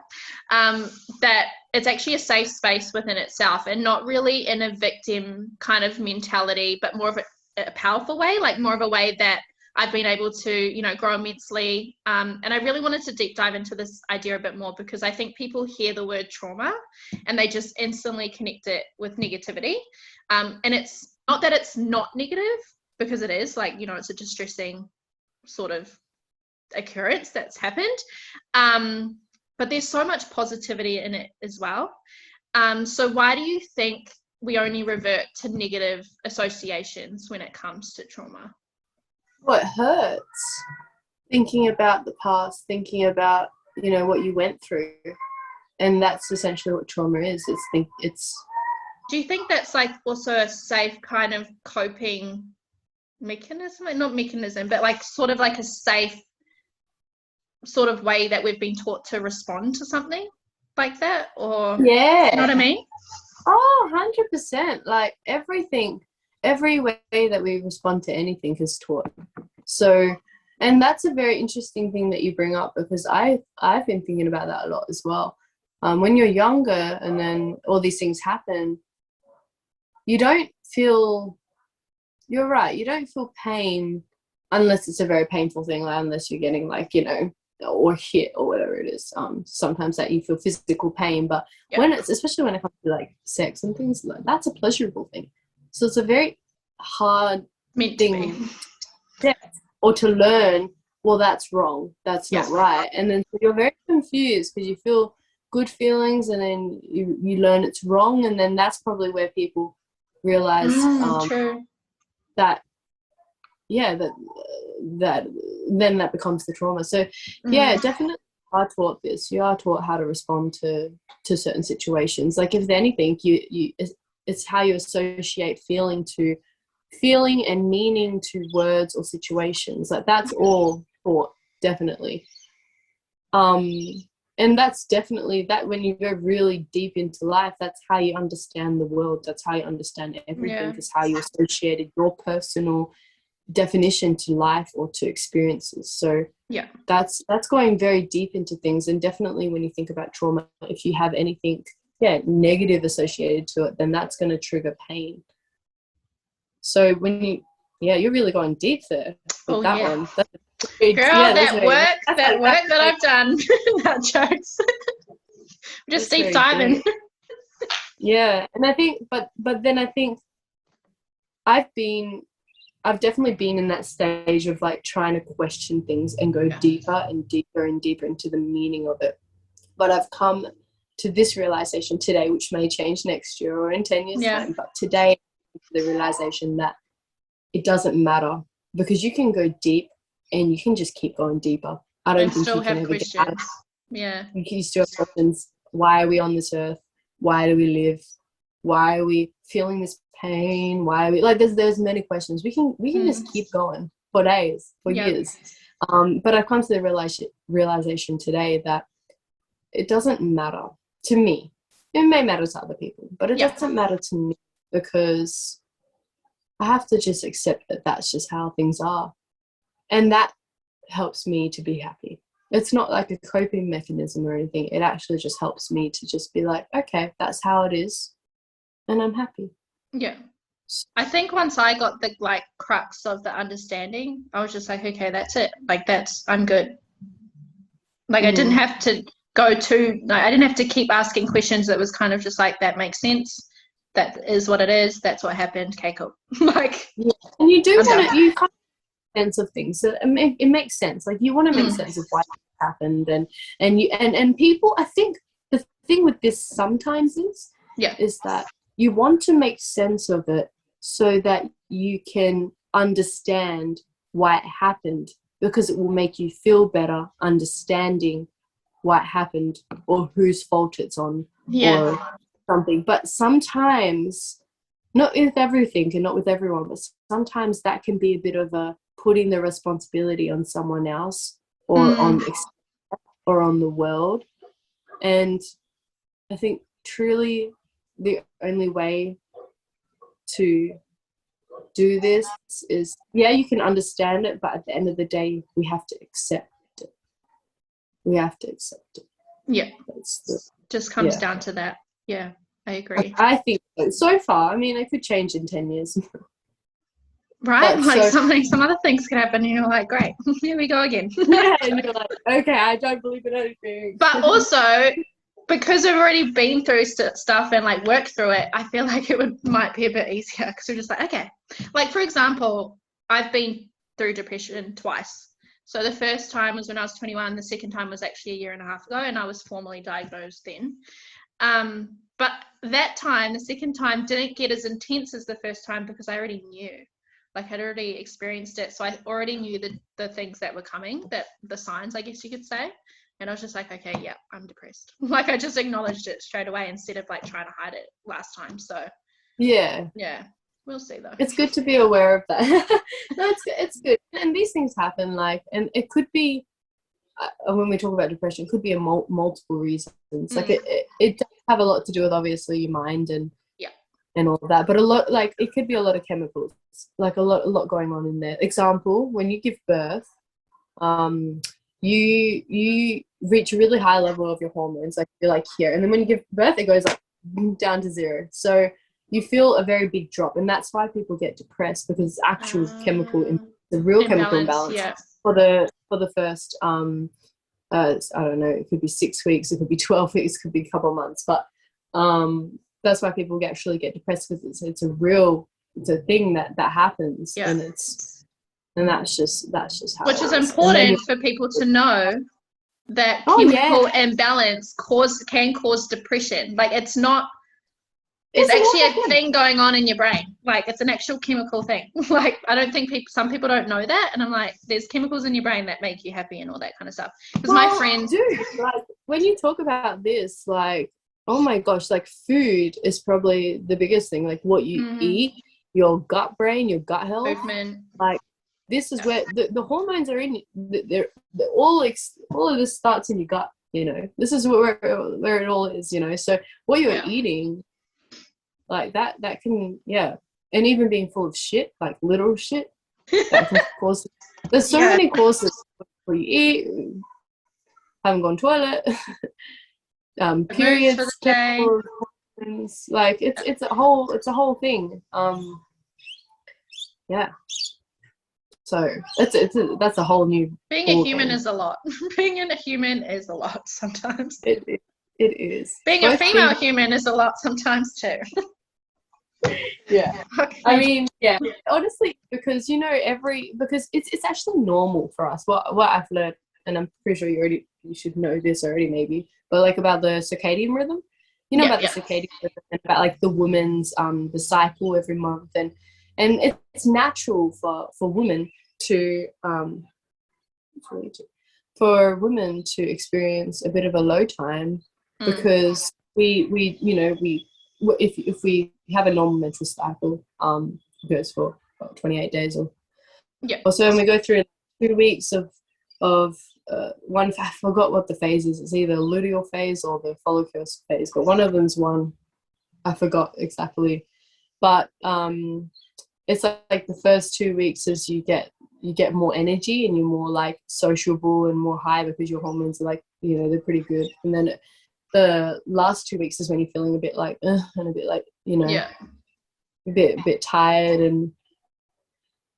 that it's actually a safe space within itself, and not really in a victim kind of mentality, but more of a powerful way, like more of a way that I've been able to, you know, grow immensely. And I really wanted to deep dive into this idea a bit more, because I think people hear the word trauma and they just instantly connect it with negativity. And it's not that it's not negative, because it is, like, you know, it's a distressing sort of occurrence that's happened. But there's so much positivity in it as well. So why do you think we only revert to negative associations when it comes to trauma? Well, it hurts. Thinking about the past, thinking about, you know, what you went through. And that's essentially what trauma is. Do you think that's like also a safe kind of coping mechanism? Not mechanism, but like sort of like a safe sort of way that we've been taught to respond to something like that? Or you know what I mean? Oh, 100%. Like everything, every way that we respond to anything is taught. So, and that's a very interesting thing that you bring up, because I've been thinking about that a lot as well. When you're younger and then all these things happen, you don't feel, you're right, you don't feel pain unless it's a very painful thing, like unless you're getting like, you know, or hit or whatever it is. Sometimes that you feel physical pain, but when it's, especially when it comes to like sex and things like that's a pleasurable thing. So it's a very hard thing or to learn, well, that's wrong, that's not right. And then you're very confused because you feel good feelings and then you learn it's wrong, and then that's probably where people realize that that then that becomes the trauma. So definitely you are taught this, you are taught how to respond to certain situations. Like if anything, you it's how you associate feeling and meaning to words or situations. Like that's all taught, definitely. And that's definitely that when you go really deep into life, that's how you understand the world, that's how you understand everything, is how you associated your personal definition to life or to experiences. So that's going very deep into things. And definitely when you think about trauma, if you have anything negative associated to it, then that's going to trigger pain. So when you're really going deep there with that one. Girl, that work that I've done. That jokes. Just deep diving. And I think, but then I think I've definitely been in that stage of like trying to question things and go deeper and deeper and deeper into the meaning of it. But I've come to this realization today, which may change next year or in 10 years time, but today the realization that it doesn't matter, because you can go deep and you can just keep going deeper. I don't think you can ever get out of it. You can still have questions. Why are we on this earth? Why do we live? Why are we feeling this pain? Why are we like there's many questions. We can just keep going for days, for years. But I've come to the realization today that it doesn't matter to me. It may matter to other people, but it doesn't matter to me, because I have to just accept that that's just how things are. And that helps me to be happy. It's not like a coping mechanism or anything. It actually just helps me to just be like, okay, that's how it is, and I'm happy. Yeah. I think once I got the like crux of the understanding, I was just like, okay, that's it. Like I'm good. Like I didn't have to I didn't have to keep asking questions. That was kind of just like, that makes sense. That is what it is. That's what happened. Okay, cool. Like, and you do want to, you kind of sense of things. So it makes sense. Like you want to make sense of why it happened, and people. I think the thing with this sometimes is that you want to make sense of it so that you can understand why it happened, because it will make you feel better understanding why it happened or whose fault it's on or something. But sometimes, not with everything and not with everyone, but sometimes that can be a bit of a putting the responsibility on someone else or on the world. And I think truly the only way to do this is, you can understand it, but at the end of the day, we have to accept it. We have to accept it. Yeah. Just comes down to that. Yeah, I agree. I think so far. I mean, it could change in 10 years. Right? But like some other things could happen and you're like, great, here we go again. And you're like, okay, I don't believe in anything. But also, because we've already been through stuff and like worked through it, I feel like might be a bit easier, because we're just like, okay. Like, for example, I've been through depression twice. So the first time was when I was 21. The second time was actually a year and a half ago, and I was formally diagnosed then. But that time, the second time, didn't get as intense as the first time, because I already knew. Like, I'd already experienced it, so I already knew the things that were coming, the signs, I guess you could say. And I was just like, okay, yeah, I'm depressed. Like, I just acknowledged it straight away instead of like trying to hide it last time. So yeah, we'll see though. It's good to be aware of that. No, it's good. And these things happen, like, and it could be when we talk about depression, it could be a multiple reasons. Like it does have a lot to do with obviously your mind and Yeah. and all of that, but a lot, like, it could be a lot of chemicals, like a lot going on in there. Example, when you give birth, you reach a really high level of your hormones, like you're like here, and then when you give birth, it goes like down to zero. So you feel a very big drop, and that's why people get depressed, because it's actual chemical, the real chemical imbalance for the first I don't know, it could be 6 weeks, it could be 12 weeks, it could be a couple of months, but that's why people actually get depressed, because it's a thing that happens, and that's just how which it is is. important for people to know that chemical imbalance can cause depression. Like, it's actually a thing going on in your brain. Like, it's an actual chemical thing. Like, I don't think some people don't know that, and I'm like, there's chemicals in your brain that make you happy and all that kind of stuff. Because my friend, like, when you talk about this, like, oh my gosh, like, food is probably the biggest thing. Like, what you eat, your gut brain, your gut health, movement, like, this is where the hormones are in. They're all of this starts in your gut. You know, this is where it all is. You know, so what you're eating, like that can, and even being full of shit, like literal shit, that can cause. There's so many causes for you eat, haven't gone toilet, periods, chemicals, like it's a whole thing. So that's a whole new. Being a human is a lot. Being a human is a lot sometimes. It is. Being a female human is a lot sometimes too. Yeah. Okay. I mean, honestly, because because it's actually normal for us. What I've learned, and I'm pretty sure you should know this already, maybe, but like about the circadian rhythm, about the circadian rhythm, and about like the woman's the cycle every month, and it's natural for women to experience a bit of a low time, because if we have a normal menstrual cycle, it goes for 28 days or so, and we go through 2 weeks of one, I forgot what the phase is. It's either luteal phase or the follicular phase, but one of them's one, I forgot exactly. But it's like the first 2 weeks is you get more energy, and you're more like sociable and more high, because your hormones are like, they're pretty good. And then the last 2 weeks is when you're feeling a bit like and a bit like, a bit tired, and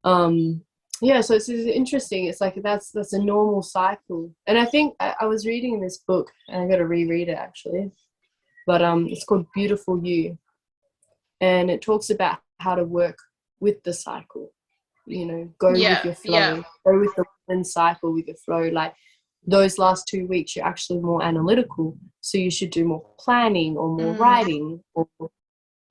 so it's interesting. It's like that's a normal cycle. And I think I was reading this book, and I got to reread it actually, but it's called Beautiful You, and it talks about how to work with the cycle, go with your flow, go with the women's cycle, with your flow. Like, those last 2 weeks you're actually more analytical, so you should do more planning or more writing or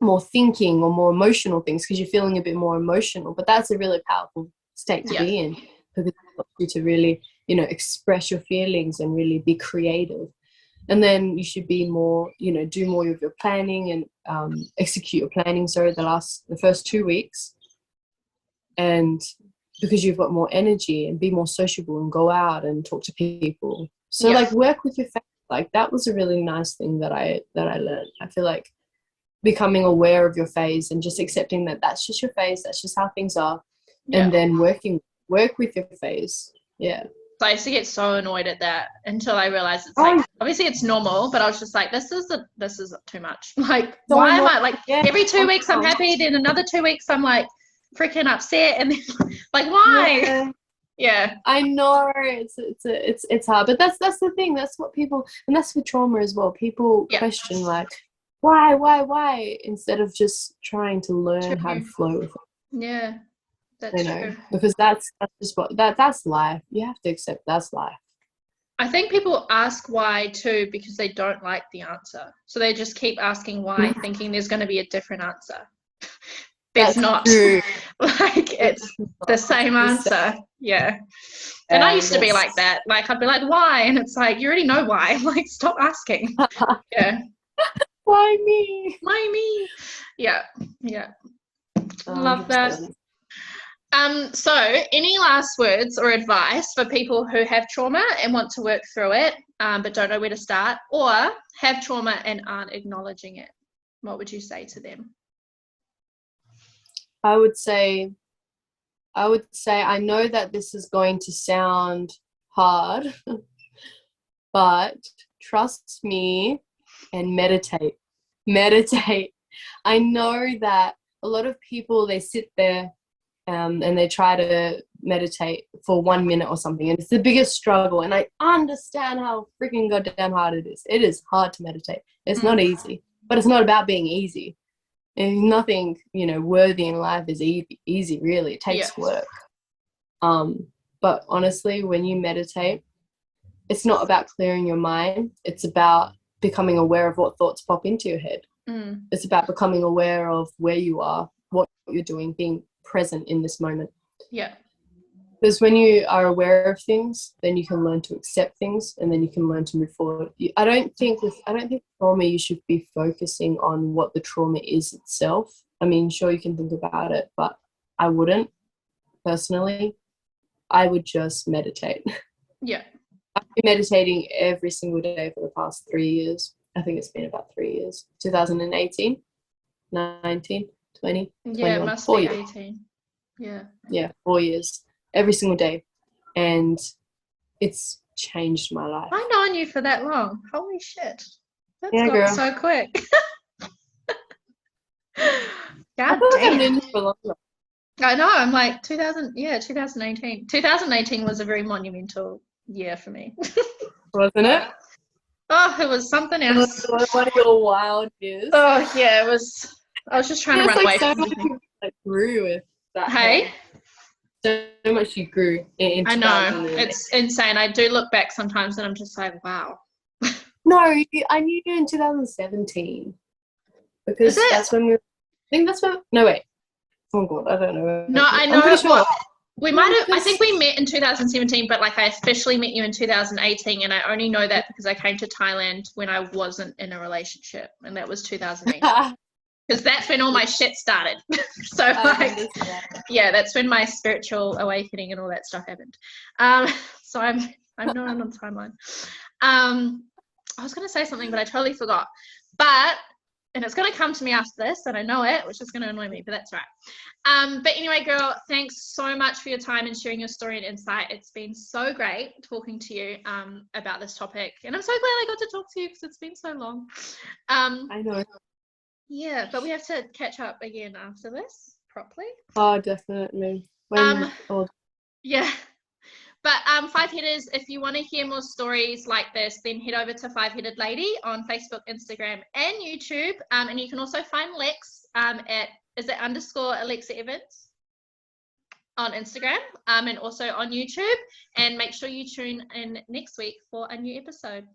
more thinking or more emotional things, because you're feeling a bit more emotional. But that's a really powerful state to be in, because it helps you to really express your feelings and really be creative. And then you should be more, do more of your planning and execute your planning, the first 2 weeks, and because you've got more energy, and be more sociable and go out and talk to people. So like, work with your face. Like, that was a really nice thing that I learned. I feel like becoming aware of your phase and just accepting that that's just your phase, that's just how things are, and then work with your phase. So I used to get so annoyed at that until I realized it's like, obviously it's normal, but I was just like, this is too much. Like, why am I like every 2 weeks I'm happy, then another 2 weeks I'm like freaking upset, and then like, why? I know it's hard, but that's the thing. That's what people, and that's for trauma as well. People question like, why, instead of just trying to learn how to flow with it. That's true. Because that's just that's life. You have to accept that's life. I think people ask why too because they don't like the answer, so they just keep asking why, thinking there's going to be a different answer. There's not. Like, it's the same answer. And I used to be like that. Like, I'd be like, why? And it's like, you already know why. Like, stop asking. Why me? Love that. So any last words or advice for people who have trauma and want to work through it, but don't know where to start, or have trauma and aren't acknowledging it? What would you say to them? I would say I know that this is going to sound hard, but trust me and meditate. Meditate. I know that a lot of people, they sit there and they try to meditate for 1 minute or something, and it's the biggest struggle, and I understand how freaking goddamn hard it is. It is hard to meditate. It's not easy, but it's not about being easy. And nothing, worthy in life is easy, really. It takes work. But honestly, when you meditate, it's not about clearing your mind. It's about becoming aware of what thoughts pop into your head. It's about becoming aware of where you are, what you're doing, being present in this moment. Yeah. Because when you are aware of things, then you can learn to accept things, and then you can learn to move forward. I don't think trauma, you should be focusing on what the trauma is itself. I mean, sure, you can think about it, but I wouldn't personally. I would just meditate. Yeah. I've been meditating every single day for the past 3 years. I think it's been about 3 years. 2018, 19, 20, Yeah, 21, it must 4 be years. 18. Yeah. Yeah, 4 years. Every single day. And it's changed my life. I've known you for that long. Holy shit. That's Yeah, gone girl. so quick. I feel like I've known you for longer. I know, I'm like 2018. 2018 was a very monumental year for me. Wasn't it? Oh, it was something else. One of your wild years. Oh yeah, it was. I was just trying to run away so from much everything. you grew with that. Hey? So much you grew in I know, it's insane. I do look back sometimes and I'm just like, wow. No, I knew you in 2017. Because that's when I think that's when, no wait. Oh god, I don't know. No, I know. I'm pretty sure. We might have, I think we met in 2017, but like I officially met you in 2018, and I only know that because I came to Thailand when I wasn't in a relationship, and that was 2018. Because that's when all my shit started. So like, yeah, that's when my spiritual awakening and all that stuff happened. So I'm known on the timeline. I was going to say something, but I totally forgot. And it's going to come to me after this, and I know it, which is going to annoy me, but that's all right. But anyway, girl, thanks so much for your time and sharing your story and insight. It's been so great talking to you about this topic, and I'm so glad I got to talk to you because it's been so long. I know. Yeah, but we have to catch up again after this properly. Oh, definitely. Yeah. But Five-Headers, if you want to hear more stories like this, then head over to Five-Headed Lady on Facebook, Instagram, and YouTube. And you can also find Lex at, is it _Alexa Evans on Instagram, and also on YouTube. And make sure you tune in next week for a new episode.